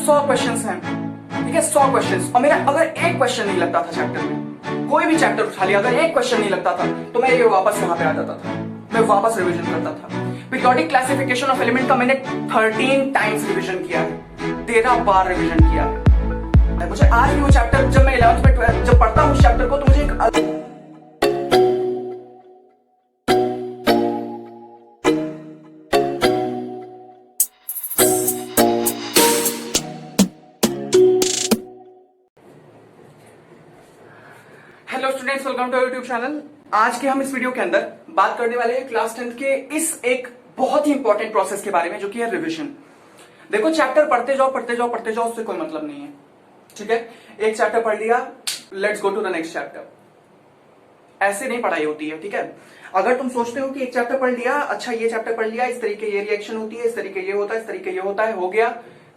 Questions हैं, ठीक है, 100 क्वेश्चंस, और मेरा अगर एक क्वेश्चन नहीं लगता था चैप्टर में, कोई भी चैप्टर उठा लिया, अगर एक क्वेश्चन नहीं लगता था तो मैं ये वापस यहाँ पे आ जाता था, मैं वापस रिवीजन करता था। पीरियोडिक क्लासिफिकेशन ऑफ एलिमेंट का मैंने 13 टाइम्स रिवीजन किया है, 13 बार रिवीजन किया है। मुझे आज भी वो चैप्टर, जब मैं 11th में 12th जब पढ़ता हूँ उस चैप्टर को, तो मुझे एक hello students, welcome to YouTube channel. आज के हम इस वीडियो के अंदर बात करने वाले हैं क्लास 10th के इस एक बहुत ही इंपॉर्टेंट प्रोसेस के बारे में, जो कि है रिवीजन। देखो, चैप्टर पढ़ते जाओ पढ़ते जाओ पढ़ते जाओ, उससे कोई मतलब नहीं है, ठीक है। एक चैप्टर पढ़ लिया, let's go to the next chapter. ऐसे नहीं पढ़ाई होती है, ठीक है। अगर तुम सोचते हो कि एक चैप्टर पढ़ लिया, अच्छा ये चैप्टर पढ़ लिया, इस तरीके ये रिएक्शन होती है, इस तरीके ये होता है, इस तरीके ये होता है, हो गया,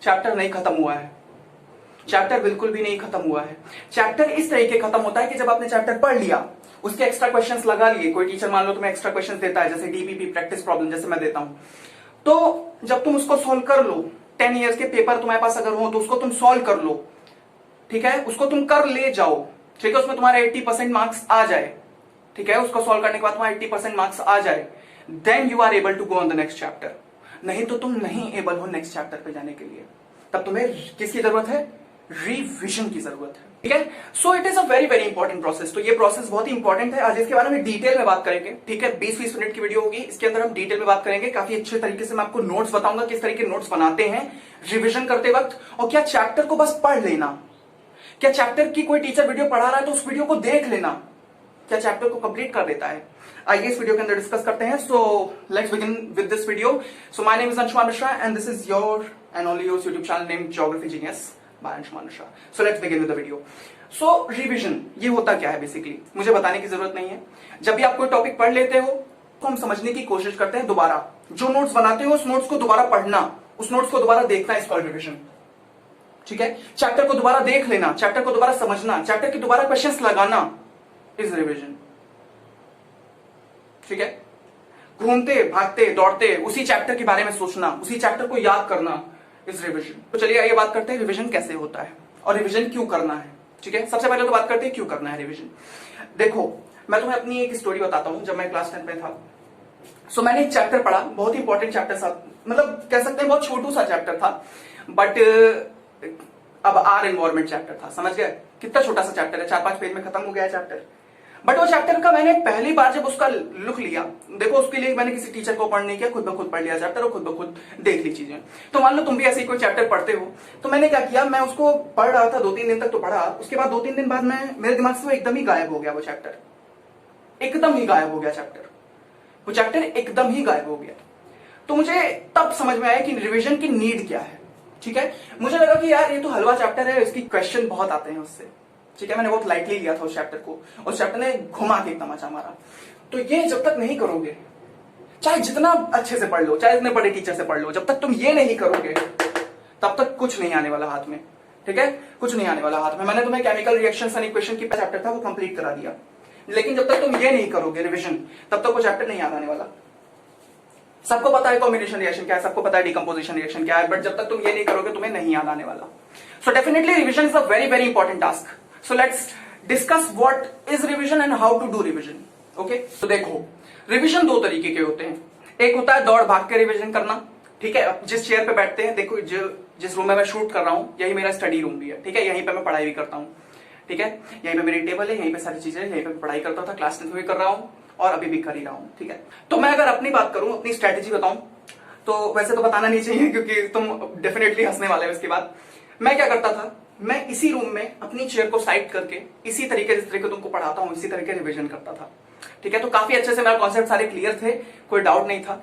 चैप्टर नहीं खत्म हुआ है। चैप्टर बिल्कुल भी नहीं खत्म हुआ है। चैप्टर इस तरीके खत्म होता है कि जब आपने चैप्टर पढ़ लिया, उसके एक्स्ट्रा क्वेश्चंस लगा लिए, कोई टीचर मान लो तुम्हें एक्स्ट्रा क्वेश्चंस देता है, जैसे डीपीपी प्रैक्टिस प्रॉब्लम जैसे मैं देता हूं, तो जब तुम उसको सॉल्व कर लो, 10 इयर्स के पेपर तुम्हारे पास अगर हो तो उसको तुम सॉल्व कर लो, ठीक है, उसको तुम कर ले जाओ, ठीक है, उसमें तुम्हारे 80% मार्क्स आ जाए, ठीक है, उसको सॉल्व करने के बाद तुम्हारे 80% मार्क्स आ जाए, then you are able to go on the next chapter. नहीं तो तुम नहीं एबल हो नेक्स्ट चैप्टर पे जाने के लिए, तब तुम्हें किसकी जरूरत है? रिविजन की जरूरत है, ठीक है। So it is a very very important process. तो ये प्रोसेस बहुत ही इंपॉर्टेंट है। आज इसके बारे में डिटेल में बात करेंगे, ठीक है। 20-20 मिनट की वीडियो होगी, इसके अंदर हम डिटेल में बात करेंगे। काफी अच्छे तरीके से मैं आपको नोट्स बताऊंगा, किस तरीके नोट्स बनाते हैं रिविजन करते वक्त, और क्या चैप्टर को बस पढ़ लेना, क्या चैप्टर की कोई टीचर वीडियो पढ़ा रहा है तो उस वीडियो को देख लेना, क्या चैप्टर को कंप्लीट कर देता है। आइए इस वीडियो के अंदर डिस्कस करते हैं। So let's begin with this video. So my name is Anshuman Mishra and this is your and only your YouTube channel name Geography Genius by Anshuman Mishra. So let's begin with the video. So revision ये होता क्या है? Basically मुझे बताने की जरूरत नहीं है। जब भी आप कोई टॉपिक पढ़ लेते हो तो हम समझने की कोशिश करते हैं दोबारा। जो नोट्स बनाते हो उस नोट्स को दोबारा पढ़ना, उस नोट्स को दोबारा देखना इज कॉल्ड रिवीजन, ठीक है। चैप्टर को दोबारा देख लेना, चैप्टर को दोबारा समझना, चैप्टर के दोबारा क्वेश्चंस लगाना इज रिवीजन, ठीक है। घूमते भागते दौड़ते उसी चैप्टर के बारे में सोचना, उसी चैप्टर को याद करना इज रिवीजन। तो चलिए आइए बात करते हैं रिवीजन कैसे होता है और रिवीजन क्यों करना है, ठीक है। सबसे पहले तो बात करते हैं क्यों करना है रिवीजन। देखो, मैं तुम्हें अपनी एक स्टोरी बताता हूं। जब मैं क्लास 10 में था, सो मैंने एक चैप्टर पढ़ा, बहुत ही इंपॉर्टेंट चैप्टर था, मतलब कह सकते हैं बहुत छोटू सा चैप्टर था, बट अब आर एनवायरमेंट चैप्टर था। समझ गए कितना छोटा सा चैप्टर है, 4-5 पेज में खत्म हो गया चैप्टर। बट वो चैप्टर का मैंने पहली बार जब उसका लुक लिया, देखो उसके लिए मैंने किसी टीचर को पढ़ नहीं किया, खुद ब खुद पढ़ लिया चैप्टर और खुद ब खुद देख ली चीजें। तो मान लो तुम भी ऐसे ही कोई चैप्टर पढ़ते हो, तो मैंने क्या किया, मैं उसको पढ़ रहा था 2-3 दिन तक तो पढ़ा, उसके बाद 2-3 दिन बाद मेरे दिमाग से वो एकदम ही गायब हो गया, वो चैप्टर एकदम ही गायब हो गया, वो चैप्टर एकदम ही गायब हो गया। तो मुझे तब समझ में आया कि रिविजन की नीड क्या है, ठीक है। मुझे लगा कि यार ये तो हलवा चैप्टर है, इसकी क्वेश्चन बहुत आते हैं उससे, ठीक है। मैंने बहुत लाइटली लिया था उस चैप्टर को, उस चैप्टर ने घुमा के एक तमाचा मारा। तो ये जब तक नहीं करोगे, चाहे जितना अच्छे से पढ़ लो, चाहे इतने बड़े टीचर से पढ़ लो, जब तक तुम ये नहीं करोगे तब तक कुछ नहीं आने वाला हाथ में, ठीक है, कुछ नहीं आने वाला हाथ में। मैंने तुम्हें केमिकल रिएक्शंस एंड इक्वेशन की चैप्टर था वो कंप्लीट करा दिया, लेकिन जब तक तुम ये नहीं करोगे रिविजन, तब तक वो चैप्टर नहीं याद आने वाला। सबको पता है कॉम्बिनेशन रिएक्शन क्या है, सबको पता है डिकम्पोजिशन रिएक्शन क्या है, बट जब तक तुम ये नहीं करोगे तुम्हें नहीं याद आने वाला। So definitely revision is a very very important task. So let's discuss what is revision and how to do revision. Okay? तो देखो, रिविजन 2 तरीके के होते हैं। एक होता है दौड़ भाग के रिविजन करना, ठीक है। अब जिस चेयर पे बैठते हैं, देखो जिस रूम में मैं शूट कर रहा हूं, यही मेरा स्टडी रूम भी है, ठीक है। यहीं पे मैं पढ़ाई भी करता हूं, ठीक है। यहीं पे मेरी टेबल है, यहीं पे सारी चीजें, यहीं पे पढ़ाई करता था, क्लास 10 में भी कर रहा हूं और अभी भी कर ही रहा हूं, ठीक है। तो मैं अगर अपनी बात करूं, अपनी स्ट्रेटेजी बताऊं, तो वैसे तो बताना नहीं चाहिए क्योंकि तुम डेफिनेटली हंसने वाले हो इसके बाद। मैं क्या करता था, मैं इसी रूम में अपनी चेयर को साइड करके इसी तरीके जिस तरीके तुमको पढ़ाता हूं इसी तरीके रिवीजन करता था, ठीक है। तो काफी अच्छे से मेरा कॉन्सेप्ट सारे क्लियर थे, कोई डाउट नहीं था,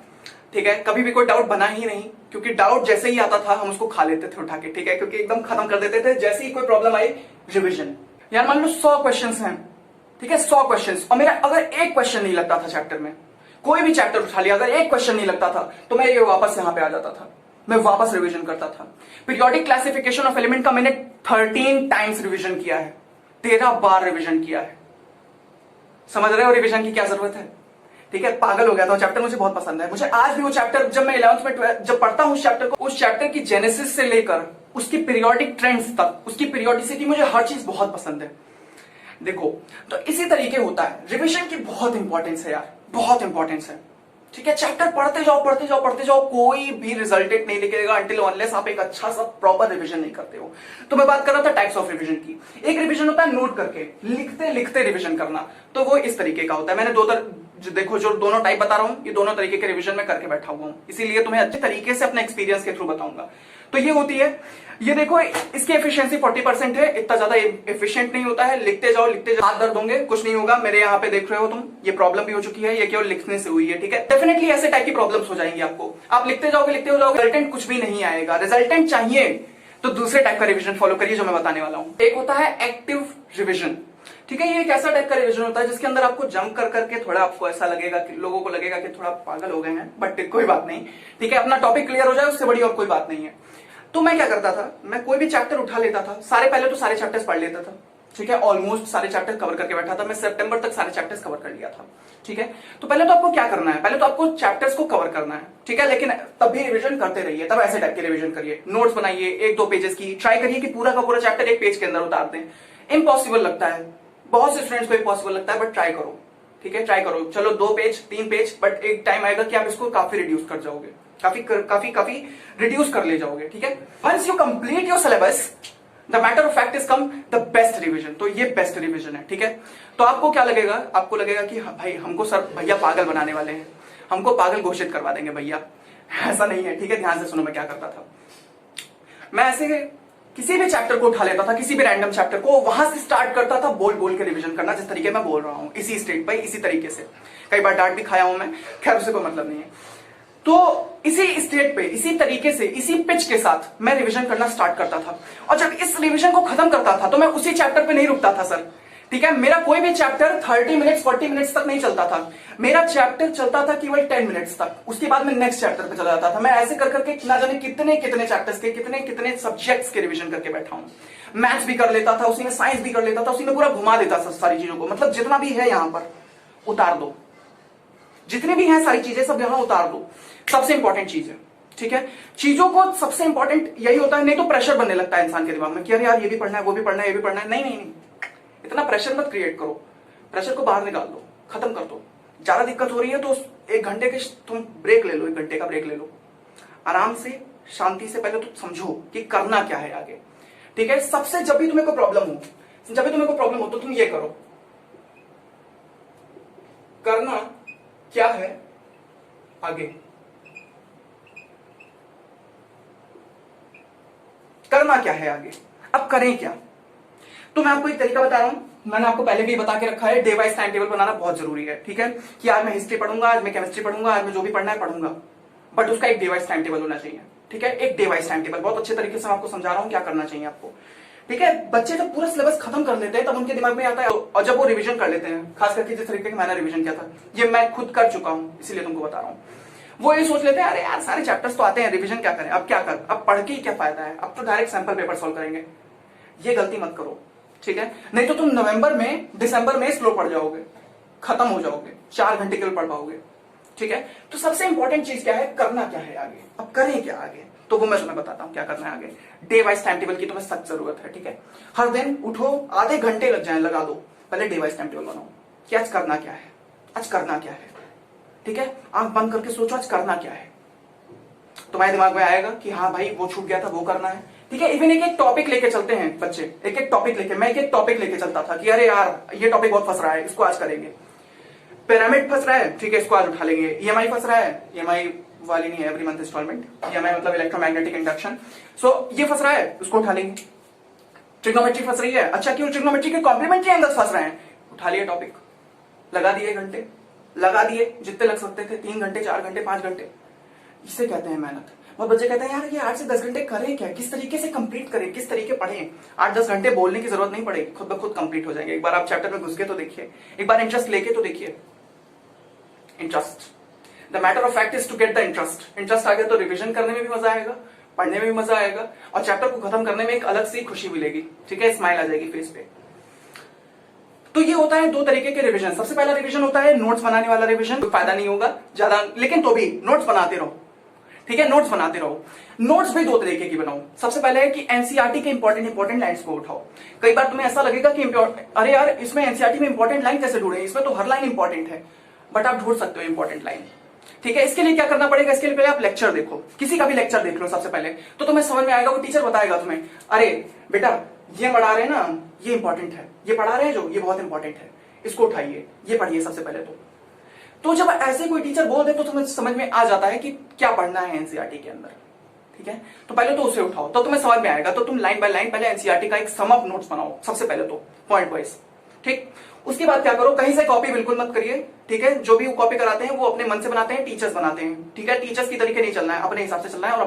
ठीक है। कभी भी कोई डाउट बना ही नहीं, क्योंकि डाउट जैसे ही आता था हम उसको खा लेते थे उठा के, ठीक है, क्योंकि एकदम खत्म कर देते थे जैसे ही कोई प्रॉब्लम आई रिविजन। यार मान लो 100 क्वेश्चंस हैं, ठीक है, 100 क्वेश्चंस, और मेरा अगर एक क्वेश्चन नहीं लगता था चैप्टर में, कोई भी चैप्टर उठा लिया, अगर एक क्वेश्चन नहीं लगता था तो मैं ये वापस यहां पे आ जाता था, मैं वापस रिवीजन करता था। पीरियोडिक क्लासिफिकेशन ऑफ एलिमेंट का मैंने 13 टाइम्स रिवीजन किया है, 13 बार रिवीजन किया है। समझ रहे हो रिवीजन की क्या जरूरत है? ठीक है, पागल हो गया था। चैप्टर मुझे बहुत पसंद है। मुझे आज भी वो चैप्टर, जब मैं 11th में जब पढ़ता हूँ उस चैप्टर को, उस चैप्टर की जेनेसिस से लेकर उसकी पीरियोडिक ट्रेंड्स तक, उसकी पीरियोडिसिटी, मुझे हर चीज बहुत पसंद है। देखो, तो इसी तरीके होता है। रिविजन की बहुत इंपॉर्टेंस है यार, बहुत इंपॉर्टेंस है। ठीक है, चैप्टर पढ़ते जाओ पढ़ते जाओ पढ़ते जाओ, कोई भी रिजल्टेंट नहीं निकलेगा अंटिल अनलेस आप एक अच्छा सा प्रॉपर रिवीजन नहीं करते हो। तो मैं बात कर रहा था टाइप्स ऑफ रिवीजन की। एक रिवीजन होता है नोट करके, लिखते लिखते रिवीजन करना, तो वो इस तरीके का होता है। मैंने देखो जो दोनों टाइप बता रहा हूं, ये दोनों तरीके के रिवीजन में करके बैठा हुआ हूं, इसीलिए तुम्हें अच्छे तरीके से अपने एक्सपीरियंस के थ्रू बताऊंगा। तो ये होती है, ये देखो इसकी एफिशिएंसी 40% है, इतना ज्यादा एफिशिएंट नहीं होता है। लिखते जाओ लिखते जाओ, हाथ दर्द होंगे, कुछ नहीं होगा। मेरे यहाँ पे देख रहे हो तुम, ये प्रॉब्लम भी हो चुकी है, ये केवल लिखने से हुई है। ठीक है, डेफिनेटली ऐसे टाइप की प्रॉब्लम्स हो जाएंगी आपको। आप लिखते जाओगे लिखते हो जाओगे, रिजल्टेंट कुछ भी नहीं आएगा। रिजल्टेंट चाहिए तो दूसरे टाइप का रिविजन फॉलो करिए जो मैं बताने वाला हूं। एक होता है एक्टिव रिविजन। ठीक है, ये एक ऐसा टाइप का रिविजन होता है जिसके अंदर आपको जंप कर करके थोड़ा आपको ऐसा लगेगा कि लोगों को लगेगा कि थोड़ा पागल हो गए हैं, बट कोई बात नहीं। ठीक है, अपना टॉपिक क्लियर हो जाए उससे बड़ी और कोई बात नहीं है। तो मैं क्या करता था, मैं कोई भी चैप्टर उठा लेता था, पहले तो सारे चैप्टर्स पढ़ लेता था। ठीक है, ऑलमोस्ट सारे चैप्टर कवर करके बैठा था मैं। सितंबर तक सारे चैप्टर्स कवर कर लिया था। ठीक है, तो पहले तो आपको क्या करना है, पहले तो आपको चैप्टर्स को कवर करना है। ठीक है, लेकिन तब भी रिवीजन करते रहिए, तब ऐसे टाइप के रिवीजन करिए। नोट्स बनाइए 1-2 पेजेस की, ट्राई करिए कि पूरा का पूरा चैप्टर एक पेज के अंदर उतार दें। इम्पॉसिबल लगता है, बहुत से स्टूडेंट्स को इम्पॉसिबल लगता है, बट ट्राई करो। ठीक है, ट्राई करो, चलो 2 पेज 3 पेज, बट एक टाइम आएगा कि आप इसको काफी रिड्यूस कर जाओगे, काफी रिड्यूस कर ले जाओगे। ठीक है, once you complete your syllabus, the matter of fact is come the best revision. तो ये बेस्ट रिवीजन है। ठीक है, तो आपको क्या लगेगा, आपको लगेगा कि भाई हमको सर भैया पागल बनाने वाले हैं, हमको पागल घोषित करवा देंगे भैया। ऐसा नहीं है। ठीक है, ध्यान से सुनो मैं क्या करता था। मैं ऐसे किसी भी चैप्टर को उठा लेता था, किसी भी रैंडम चैप्टर को, वहां से स्टार्ट करता था बोल बोल के रिवीजन करना, जिस तरीके मैं बोल रहा हूं, इसी स्टेट पे, इसी तरीके से। कई बार डांट भी खाया हूं मैं, खैर उससे कोई मतलब नहीं है। तो इसी स्टेट पे, इसी तरीके से, इसी पिच के साथ मैं रिवीजन करना स्टार्ट करता था। और जब इस रिवीजन को खत्म करता था तो मैं उसी चैप्टर पे नहीं रुकता था सर। ठीक है, मेरा कोई भी चैप्टर 30 मिनट्स 40 मिनट्स तक नहीं चलता था। मेरा चैप्टर चलता था केवल 10 मिनट्स तक। उसके बाद मैं नेक्स्ट चैप्टर पे चला जाता था। मैं ऐसे कर करके ना जाने कितने कितने चैप्टर्स के, कितने कितने सब्जेक्ट्स के रिवीजन करके बैठा हूं। मैथ्स भी कर लेता था उसी में, साइंस भी कर लेता था उसी में, पूरा घुमा देता था सारी चीजों को। मतलब जितना भी है यहां पर उतार दो, जितने भी हैं सारी चीजें सब यहां उतार दो। सबसे इंपॉर्टेंट चीज है। ठीक है, चीजों को सबसे इंपॉर्टेंट यही होता है। नहीं तो प्रेशर बनने लगता है इंसान के दिमाग में कि अरे यार ये भी पढ़ना है, वो भी पढ़ना है, ये भी पढ़ना है। नहीं नहीं नहीं, इतना प्रेशर मत क्रिएट करो। प्रेशर को बाहर निकाल दो, खत्म कर दो। ज्यादा दिक्कत हो रही है तो 1 घंटे के तुम ब्रेक ले लो, 1 घंटे का ब्रेक ले लो, आराम से शांति से। पहले तो समझो कि करना क्या है आगे। ठीक है, सबसे जब भी तुम्हें कोई प्रॉब्लम हो तो तुम ये करो, करना क्या है आगे, करना क्या है आगे, अब करें क्या। तो मैं आपको एक तरीका बता रहा हूं, मैंने आपको पहले भी बता के रखा है। डे वाइज टाइम टेबल बनाना बहुत जरूरी है। ठीक है, कि आज मैं हिस्ट्री पढ़ूंगा, आज मैं केमिस्ट्री पढ़ूंगा, आज मैं जो भी पढ़ना है पढ़ूंगा, बट उसका एक डे वाइज टाइम टेबल होना चाहिए। ठीक है, एक डे वाइज टाइम टेबल, बहुत अच्छे तरीके से मैं आपको समझा रहा हूं क्या करना चाहिए आपको। ठीक है, बच्चे जब पूरा सिलेबस खत्म कर लेते हैं तब उनके दिमाग में आता है, और जब वो रिवीजन कर लेते हैं, खास करके जिस तरीके का मैंने रिवीजन किया था, ये मैं खुद कर चुका हूं इसीलिए तुमको बता रहा हूं। वो ये सोच लेते हैं अरे यार सारे चैप्टर्स तो आते हैं, रिवीजन क्या करें, अब क्या कर, अब पढ़ के ही क्या फायदा है, अब तो डायरेक्ट सैंपल पेपर सॉल्व करेंगे। ये गलती मत करो। ठीक है, नहीं तो तुम नवंबर में, दिसंबर में स्लो पढ़ जाओगे, खत्म हो जाओगे, 4 घंटे केवल पढ़ पाओगे। ठीक है, तो सबसे इंपॉर्टेंट चीज क्या है, करना क्या है आगे, अब करें क्या आगे, तो वो मैं तुम्हें बताता हूं क्या करना है आगे। डे वाइज टाइम टेबल की तुम्हें सख्त जरूरत है। ठीक है, हर दिन उठो, आधे घंटे लग जाए, लगा दो, पहले डे वाइज टाइम टेबल बनाओ कि आज करना क्या है, आज करना क्या है। ठीक है, आंख बंद करके सोचो आज करना क्या है। तुम्हारे दिमाग में आएगा कि हाँ भाई वो छूट गया था, वो करना है। ठीक है, इवन एक टॉपिक लेके चलते हैं बच्चे, एक टॉपिक लेके, मैं एक टॉपिक लेके चलता था कि अरे यार ये टॉपिक बहुत फंस रहा है, इसको आज करेंगे। पिरामिड फंस रहा है, ठीक है, इसको आज उठा लेंगे। ईएमआई फंस रहा है, ईएमआई वाली नहीं है, एवरी मंथ इंस्टॉलमेंट, ईएमआई मतलब इलेक्ट्रोमैग्नेटिक इंडक्शन। सो ये फंस रहा है, उसको उठा लेंगे। ट्रिग्नोमेट्री फंस रही है, अच्छा क्यों, ट्रिग्नोमेट्री के कॉम्प्लीमेंट्री एंगल्स फंस रहे हैं, उठा लिया टॉपिक, लगा दिए घंटे, लगा दिए जितने लग सकते थे, 3 घंटे 4 घंटे 5 घंटे। इसे कहते हैं मेहनत। और बच्चे कहते हैं यार ये 8 से 10 घंटे करें क्या, किस तरीके से कंप्लीट करें, किस तरीके पढ़ें। 8-10 घंटे बोलने की जरूरत नहीं पड़ेगी, खुद ब खुद कंप्लीट हो जाएंगे। एक बार आप चैप्टर में घुस के तो देखिए, एक बार इंटरेस्ट लेके तो देखिए। Interest, the matter of fact is to get the interest. Interest आ गया तो रिविजन करने में भी मजा आएगा, पढ़ने में भी मजा आएगा, और चैप्टर को खत्म करने में एक अलग सी खुशी मिलेगी। ठीक है, स्माइल आ जाएगी फेस पे। तो ये होता है दो तरीके के रिवीजन। सबसे पहला रिवीजन होता है नोट्स बनाने वाला रिवीजन, कोई फायदा नहीं होगा ज्यादा, लेकिन तो भी नोट्स बनाते रहो, ठीक है, नोट्स बनाते रहो। नोट्स भी दो तरीके की बनाओ। सबसे पहले है कि एनसीईआरटी के इंपॉर्टेंट लाइंस को उठाओ। कई बार तुम्हें ऐसा लगेगा कि अरे यार इसमें एनसीईआरटी में इंपॉर्टेंट लाइन कैसे ढूंढे, इसमें तो हर लाइन इंपॉर्टेंट है, बट आप ढूंढ सकते हो इंपॉर्टेंट लाइन, ठीक है। इसके लिए क्या करना पड़ेगा, इसके लिए पहले आप लेक्चर देखो, किसी का भी लेक्चर देख लो सबसे पहले, तो तुम्हें समझ में आएगा। वो टीचर बताएगा तुम्हें, अरे बेटा ये पढ़ा रहे हैं ना, ये इंपॉर्टेंट है, ये पढ़ा रहे हैं जो, ये बहुत इंपॉर्टेंट है, इसको उठाइए, ये पढ़िए सबसे पहले। तो जब ऐसे कोई टीचर बोल दे तो तुम्हें समझ में आ जाता है कि क्या पढ़ना है एनसीईआरटी के अंदर, ठीक है। तो पहले तो उसे उठाओ, तो तुम्हें समझ में आएगा। तो तुम लाइन बाय लाइन पहले एनसीईआरटी का एक सम अप नोट्स बनाओ सबसे पहले, तो पॉइंट वाइज, ठीक। उसके बाद क्या करो, कहीं से कॉपी बिल्कुल मत करिए, ठीक है। जो भी वो कॉपी कराते हैं वो अपने मन से बनाते हैं, टीचर्स बनाते हैं, ठीक है। टीचर्स की तरीके नहीं चलना है, अपने हिसाब से चलना है और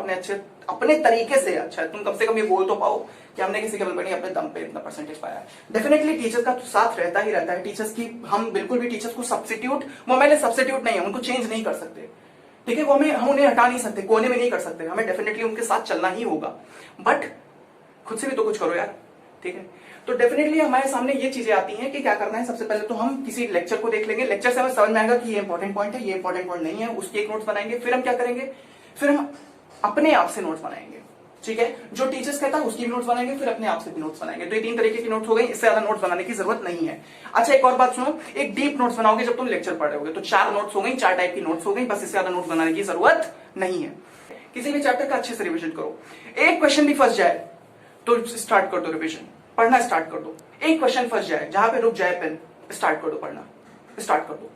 अपने तरीके से। अच्छा तुम कम से कम ये बोल तो पाओ कि हमने किसी केवल नहीं अपने दम पे इतना परसेंटेज पाया। डेफिनेटली टीचर्स का तो साथ रहता ही रहता है, टीचर्स की हम बिल्कुल भी टीचर्स को सब्स्टिट्यूट, वो हमारे सब्स्टिट्यूट नहीं है, उनको चेंज नहीं कर सकते, ठीक है। वो हम उन्हें हटा नहीं सकते, कोने में नहीं कर सकते, हमें डेफिनेटली उनके साथ चलना ही होगा, बट खुद से भी तो कुछ करो यार, ठीक है। तो डेफिनेटली हमारे सामने ये चीजें आती हैं कि क्या करना है। सबसे पहले तो हम किसी लेक्चर को देख लेंगे, लेक्चर से हमें समझ में आएगा कि ये इंपॉर्टेंट पॉइंट है, ये इंपॉर्टेंट पॉइंट नहीं है, उसके एक नोट्स बनाएंगे। फिर हम क्या करेंगे, फिर हम अपने आप से नोट्स बनाएंगे, ठीक है। जो टीचर्स कहता है उसकी भी नोट्स बनाएंगे, फिर अपने आप से भी नोट्स बनाएंगे। तो ये तीन तरीके की नोट्स हो गई, इससे ज्यादा नोट्स बनाने की जरूरत नहीं है। अच्छा एक और बात सुनो, एक डीप नोट्स बनाओगे जब तुम लेक्चर पढ़ रहे होगे, तो 4 नोट्स हो गई, 4 टाइप की नोट्स हो गई, बस इससे ज्यादा नोट्स बनाने की जरूरत नहीं है। किसी भी चैप्टर का अच्छे से रिविजन करो, एक क्वेश्चन भी फंस जाए तो स्टार्ट कर दो रिविजन, पढ़ना स्टार्ट कर दो। एक क्वेश्चन फंस जाए, जहां पे रुक जाए पेन, स्टार्ट कर दो पढ़ना, स्टार्ट कर दो,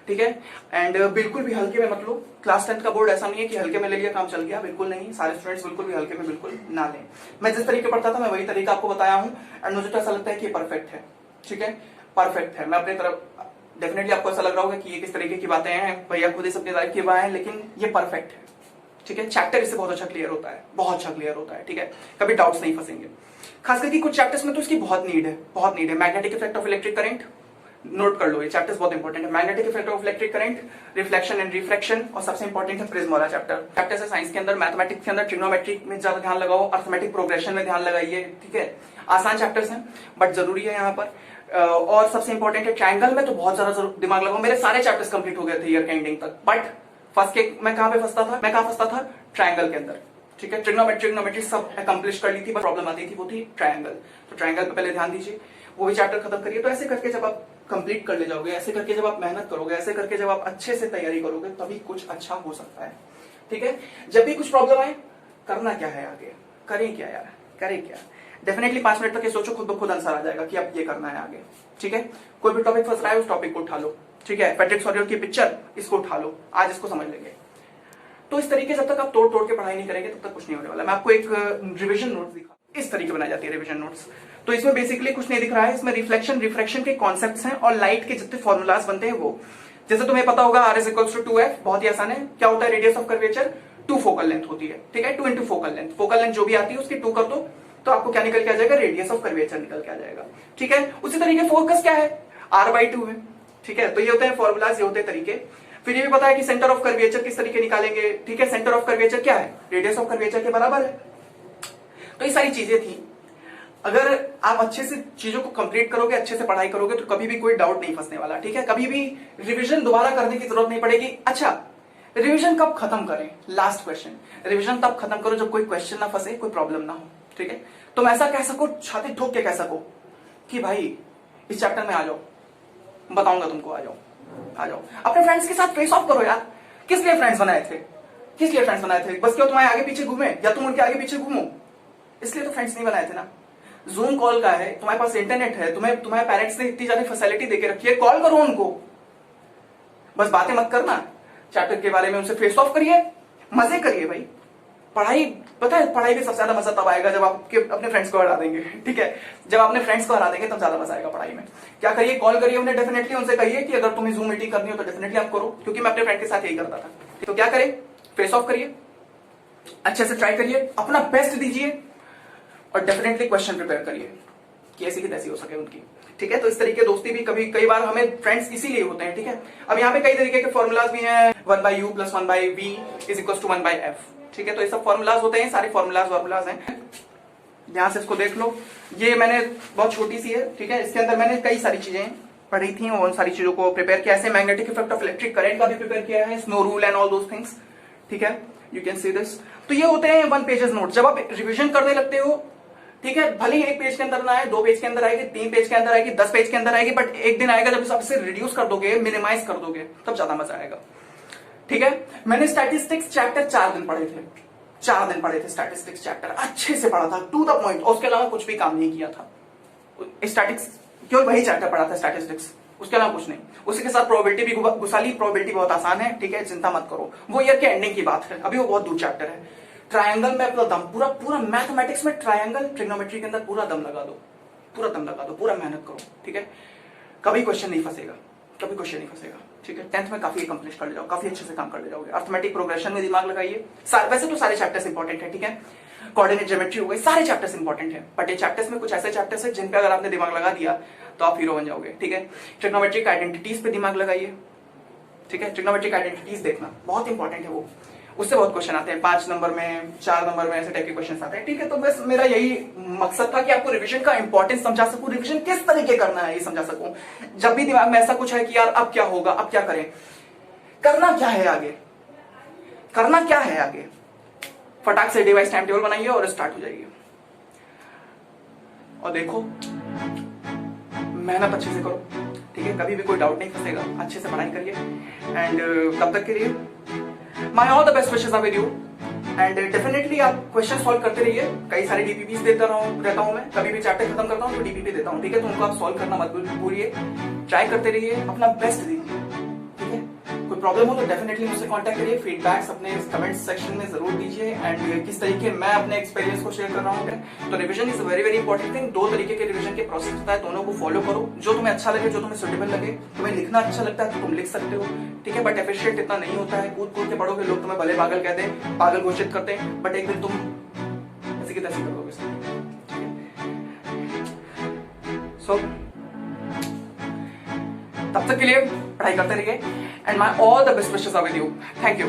ठीक है। एंड बिल्कुल भी हल्के में मत लो। क्लास 10 का बोर्ड ऐसा नहीं है कि हल्के में ले लिया काम चल गया, बिल्कुल नहीं। सारे स्टूडेंट्स बिल्कुल भी हल्के में बिल्कुल ना लें। मैं जिस तरीके पढ़ता था मैं वही तरीका आपको बताया हूं, एंड मुझे तो ऐसा लगता है कि परफेक्ट है, ठीक है, परफेक्ट है। मैं अपनी तरफ, डेफिनेटली आपको ऐसा लग रहा होगा कि ये किस तरीके की बातें हैं, भैया खुद ही सबने तारीफ की बात है, लेकिन ये परफेक्ट है, ठीक है। चैप्टर इससे बहुत अच्छा क्लियर होता है, बहुत अच्छा क्लियर होता है, ठीक है। कभी डाउट्स नहीं फंसेंगे। खास करके कुछ चैप्टर्स में तो इसकी बहुत नीड है, बहुत नीड है। Magnetic effect of electric current, note कर लो, ये चैप्टर्स बहुत इंपॉर्टेंट है। Magnetic effect of electric current, reflection and refraction, और सबसे इंपॉर्टेंट है प्रिज्म वाला चैप्टर है साइंस के अंदर। मैथमेटिक्स के अंदर ट्रिग्नोमेट्री में ज्यादा ध्यान लगाओ, अर्थमेटिक प्रोग्रेशन में ध्यान लगाइए, ठीक है। आसान चैप्टर्स हैं बट जरूरी है यहाँ पर। और सबसे इंपॉर्टेंट है ट्रायंगल में तो बहुत ज्यादा दिमाग लगाओ। मेरे सारे चैप्टर्स कंप्लीट हो गए थे ईयर के एंडिंग तक, बट फर्स्ट के मैं कहां फंसता था, ट्रायंगल के अंदर, ठीक है। ट्रिग्नोमेट्री सब अकम्प्लिश कर ली थी, बस प्रॉब्लम आती थी वो थी ट्रायंगल। तो ट्रायंगल पे पहले ध्यान दीजिए, वो भी चैप्टर खत्म करिए। तो ऐसे करके जब आप कंप्लीट कर ले जाओगे, ऐसे करके जब आप मेहनत करोगे, ऐसे करके जब आप अच्छे से तैयारी करोगे, तभी कुछ अच्छा हो सकता है, ठीक है। जब भी कुछ प्रॉब्लम आए, करना क्या है आगे, करें क्या यार, करें क्या। डेफिनेटली 5 मिनट तक ये सोचो, खुद ब खुद आंसर आ जाएगा कि अब ये करना है आगे, ठीक है। कोई भी टॉपिक फंस रहा है उस टॉपिक को उठा लो, ठीक है। पैट्रिक सॉरियर की पिक्चर, इसको उठा लो, आज इसको समझ लेंगे। तो इस तरीके जब तक आप तोड़ के पढ़ाई नहीं करेंगे तब तक कुछ नहीं होने वाला। मैं आपको एक रिवीजन नोट्स दिखा, इस तरीके बनाई जाती है रिवीजन नोट्स। तो इसमें बेसिकली कुछ नहीं दिख रहा है, इसमें रिफ्लेक्शन रिफ्रैक्शन के कॉन्सेप्ट्स हैं और लाइट के जितने फॉर्मूलाज बनते हैं वो। जैसे तुम्हें पता होगा R = 2F, बहुत ही आसान है। क्या होता है, radius of curvature 2 focal length होती है, ठीक है। 2 × फोकल लेंथ, फोकल लेंथ जो भी आती है उसकी 2 कर दो तो आपको क्या निकल के आ जाएगा, रेडियस ऑफ कर्वेचर निकल के आ जाएगा, ठीक है। उसी तरीके फोकस क्या है, R/2 है, ठीक है। तो ये होते हैं फॉर्मूलाज, ये होते हैं तरीके। फिर ये भी पता है कि सेंटर ऑफ कर्वेचर किस तरीके निकालेंगे, ठीक है। सेंटर ऑफ कर्वेचर क्या है, रेडियस ऑफ कर्वेचर के बराबर है। तो ये सारी चीजें थी। अगर आप अच्छे से चीजों को कंप्लीट करोगे, अच्छे से पढ़ाई करोगे, तो कभी भी कोई डाउट नहीं फंसने वाला, ठीक है। कभी भी रिवीजन दोबारा करने की जरूरत नहीं पड़ेगी। अच्छा, रिवीजन कब खत्म करें, लास्ट क्वेश्चन, रिवीजन तब खत्म करो जब कोई क्वेश्चन ना फंसे, कोई प्रॉब्लम ना हो, ठीक है। तुम ऐसा कह सको, छाती ठोक के कह सको कि भाई इस चैप्टर में आ जाओ, बताऊंगा तुमको, आ जाओ आ जाओ। अपने फ्रेंड्स के साथ फेस ऑफ करो यार। किस लिए फ्रेंड्स बनाए थे, किस लिए फ्रेंड्स बनाए थे, बस क्यों तुम्हारे आगे पीछे घूमे या तुम उनके आगे पीछे घूमो, इसलिए तो फ्रेंड्स नहीं बनाए थे ना। जूम कॉल का है, तुम्हारे पास इंटरनेट है, तुम्हारे पेरेंट्स ने इतनी ज्यादा फैसिलिटी देके रखी है, कॉल करो उनको, बस बातें मत करना, चैप्टर के बारे में उनसे फेस ऑफ करिए, मजे करिए भाई। पढ़ाई, पता है पढ़ाई में सबसे ज्यादा मजा तब आएगा जब आप अपने फ्रेंड्स को हरा देंगे, ठीक है। जब अपने फ्रेंड्स को हरा देंगे तब ज्यादा मजा आएगा पढ़ाई में। क्या करिए, कॉल करिए उन्हें, डेफिनेटली उनसे कहिए कि अगर तुम्हें जूम मीटिंग करनी हो तो डेफिनेटली आप करो, क्योंकि मैं अपने फ्रेंड के साथ यही करता था। तो क्या करें, फेस ऑफ करिए, अच्छे से ट्राई करिए, अपना बेस्ट दीजिए और डेफिनेटली क्वेश्चन प्रिपेयर करिए कि ऐसी की तैसी हो सके उनकी, ठीक है। तो इस तरीके दोस्ती भी कई बार हमें फ्रेंड्स इसीलिए होते हैं, ठीक है। अब यहाँ पे कई तरीके के फॉर्मूलाज भी हैं, 1/u + 1/v = 1/f, ठीक है। तो ये सब फॉर्मूलाज होते हैं, सारे फॉर्मूलाज हैं। ध्यान से इसको देख लो। ये मैंने बहुत छोटी सी है, ठीक है, इसके अंदर मैंने कई सारी चीजें पढ़ी थी और उन सारी चीजों को प्रिपेयर किया। ऐसे magnetic effect of electric current का भी प्रिपेयर किया है, snow rule and all those things, ठीक है, यू कैन सी दिस। तो ये होते हैं 1 पेजेस नोट। जब आप रिविजन करने लगते हो, ठीक है, भले ही 1 पेज के अंदर ना आए, 2 पेज के अंदर आएगी, 3 पेज के अंदर आएगी, 10 पेज के अंदर आएगी, बट एक दिन आएगा जब आप इसे रिड्यूस कर दोगे, मिनिमाइज कर दोगे, तब ज्यादा मजा आएगा, ठीक है। मैंने स्टैटिस्टिक्स चैप्टर 4 दिन पढ़े थे, 4 दिन पढ़े थे स्टैटिस्टिक्स चैप्टर, अच्छे से पढ़ा था, टू द पॉइंट, और उसके अलावा कुछ भी काम नहीं किया था। स्टैटिक्स केवल वही चैप्टर पढ़ा था स्टैटिस्टिक्स, उसके अलावा कुछ नहीं। उसी के साथ प्रोबेबिलिटी भी घुसा ली, प्रोबेबिलिटी बहुत आसान है, ठीक है, चिंता मत करो, वो ईयर के एंडिंग की बात है, अभी वो बहुत दूर चैप्टर है। ट्रायंगल में अपना दम, पूरा पूरा मैथमेटिक्स में ट्रायंगल ट्रिग्नोमेट्री के अंदर पूरा दम लगा दो, पूरा दम लगा दो, पूरा मेहनत करो, ठीक है, कभी क्वेश्चन नहीं फंसेगा, कभी क्वेश्चन नहीं फंसेगा, ठीक है। 10th में काफी अकम्प्लिश कर ले जाओ, काफी अच्छे से काम कर ले जाओगे। अर्थमेटिक प्रोग्रेशन में दिमाग लगाइए, वैसे तो सारे चैप्टर्स इंपॉर्टेंट है, ठीक है, कोऑर्डिनेट ज्योमेट्री हो गई, सारे चैप्टर्स इंपॉर्टेंट है, बट ये चैप्टर्स में कुछ ऐसे चैप्टर्स है जिन पे अगर आपने दिमाग लगा दिया तो आप हीरो बन जाओगे, ठीक है। ट्रिग्नोमेट्रिक आइडेंटिटीज पे दिमाग लगाइए, ठीक है, ट्रिग्नोमेट्रिक आइडेंटिटीज देखना बहुत इंपॉर्टेंट है, वो उससे बहुत क्वेश्चन आते हैं, 5 नंबर में, 4 नंबर में, ऐसे टाइप के क्वेश्चन आते हैं, ठीक है। तो बस मेरा यही मकसद था कि आपको रिवीजन का इंपॉर्टेंस समझा सकूं, रिवीजन किस तरीके करना है ये समझा सकूं। जब भी दिमाग में ऐसा कुछ है कि यार अब क्या होगा, अब क्या करें, करना क्या है आगे, करना क्या है आगे, फटाक से डिवाइस टाइम टेबल बनाइए और स्टार्ट हो जाइए, और देखो मेहनत अच्छे से करो, ठीक है, कभी भी कोई डाउट नहीं फंसेगा, अच्छे से पढ़ाई करिए। एंड तब तक के लिए my all the best wishes are with you, and definitely आप क्वेश्चन सॉल्व करते रहिए। कई सारे डीपीपीस देता रहता हूं मैं, कभी भी चैप्टर खत्म करता हूं तो डीपीपी देता हूं, ठीक है, तो उनको आप सॉल्व करना मत भूलिए, ट्राई करते रहिए, अपना बेस्ट दीजिए, ठीक है। कोई प्रॉब्लम हो तो डेफिनेटली मुझसे कांटेक्ट करिए, फीडबैक्स अपने कमेंट सेक्शन में जरूर दीजिए, एंड किस तरीके मैं अपने एक्सपीरियंस को शेयर कर रहा हूँ। तो revision is very very important thing. 2 तरीके के रिवीजन के प्रोसेस होता है, दोनों को फॉलो करो, जो तुम्हें अच्छा लगे, जो तुम्हें सुटेबल लगे। तुम्हें लिखना अच्छा लगता है तो तुम लिख सकते हो, ठीक है, बट एफिशिएंट इतना नहीं होता है। कूद कूद के पढ़ोगे, लोग तुम्हें भले पागल कहते हैं, पागल घोषित करते हैं, बट एक दिन तुम ऐसी की तैसी करोगे, सो तब तक के लिए पढ़ाई करते रहिए, and my all the best wishes are with you. Thank you.